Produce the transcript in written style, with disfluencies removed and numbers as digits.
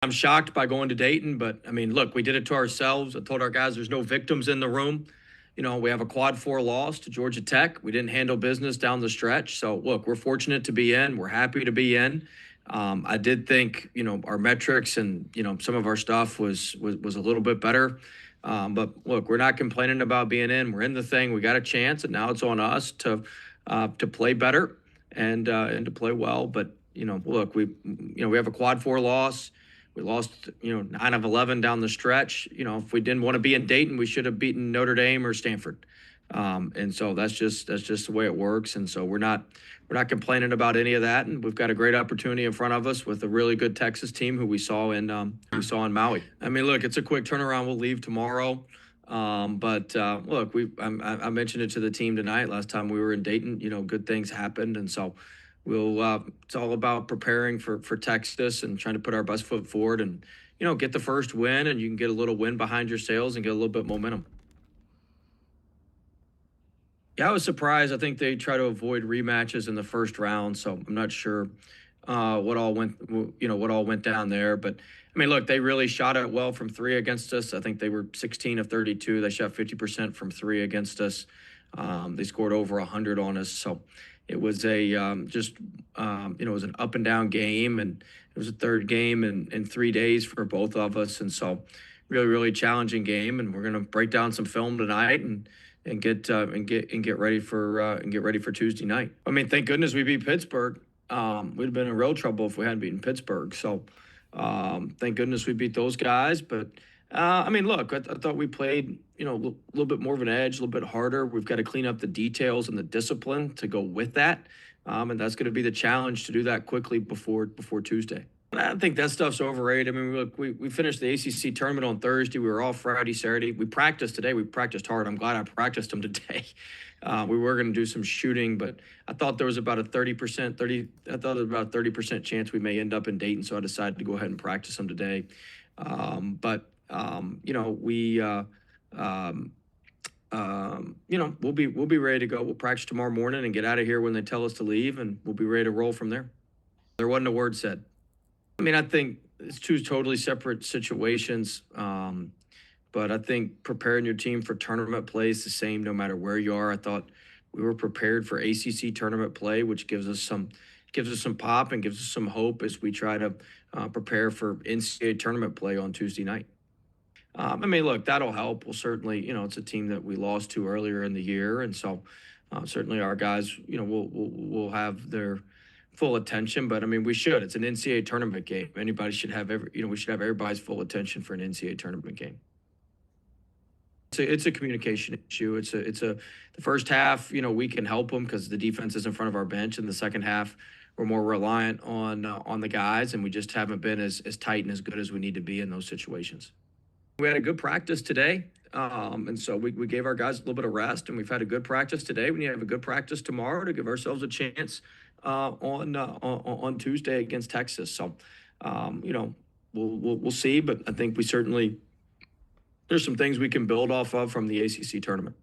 I'm shocked by going to Dayton, but I mean, look, we did it to ourselves. I told our guys there's no victims in the room. We have a quad four loss to Georgia Tech. We didn't handle business down the stretch. So, look, we're fortunate to be in. We're happy to be in. I did think, our metrics and, some of our stuff was a little bit better. But look, we're not complaining about being in. We're in the thing. We got a chance, and now it's on us to play better and to play well. But look, we have a quad four loss. We lost, 9 of 11 down the stretch. If we didn't want to be in Dayton, we should have beaten Notre Dame or Stanford. And so that's just the way it works. And so we're not complaining about any of that. And we've got a great opportunity in front of us with a really good Texas team who we saw in Maui. I mean, look, it's a quick turnaround. We'll leave tomorrow. But look, I mentioned it to the team tonight. Last time we were in Dayton, good things happened, and so it's all about preparing for Texas and trying to put our best foot forward and get the first win, and you can get a little win behind your sails and get a little bit momentum. Yeah, I was surprised. I think they try to avoid rematches in the first round, so I'm not sure what all went down there. But I mean, look, they really shot it well from three against us. I think they were 16 of 32. They shot 50% from three against us. They scored over 100 on us. So it was it was an up and down game, and it was a third game in 3 days for both of us. And so really, really challenging game. And we're going to break down some film tonight and get ready for Tuesday night. I mean, thank goodness we beat Pittsburgh. We'd have been in real trouble if we hadn't beaten Pittsburgh. So thank goodness we beat those guys. But I mean, look, I thought we played, a little bit more of an edge, a little bit harder. We've got to clean up the details and the discipline to go with that. And that's going to be the challenge to do that quickly before Tuesday. I think that stuff's overrated. I mean, look, we finished the ACC tournament on Thursday. We were off Friday, Saturday. We practiced today. We practiced hard. I'm glad I practiced them today. We were going to do some shooting, but I thought there was about a 30% chance we may end up in Dayton, so I decided to go ahead and practice them today. We'll be ready to go. We'll practice tomorrow morning and get out of here when they tell us to leave, and we'll be ready to roll from there. There wasn't a word said. I mean, I think it's two totally separate situations. But I think preparing your team for tournament play is the same no matter where you are. I thought we were prepared for ACC tournament play, which gives us some pop and gives us some hope as we try to prepare for NCAA tournament play on Tuesday night. I mean, look, that'll help. We'll certainly, it's a team that we lost to earlier in the year, and so certainly our guys, will have their full attention. But I mean, we should. It's an NCAA tournament game. Anybody should have we should have everybody's full attention for an NCAA tournament game. It's a communication issue. The first half, we can help them because the defense is in front of our bench. In the second half, we're more reliant on the guys, and we just haven't been as tight and as good as we need to be in those situations. We had a good practice today, and so we gave our guys a little bit of rest, and we've had a good practice today. We need to have a good practice tomorrow to give ourselves a chance on Tuesday against Texas. So, we'll see, but I think there's some things we can build off of from the ACC tournament.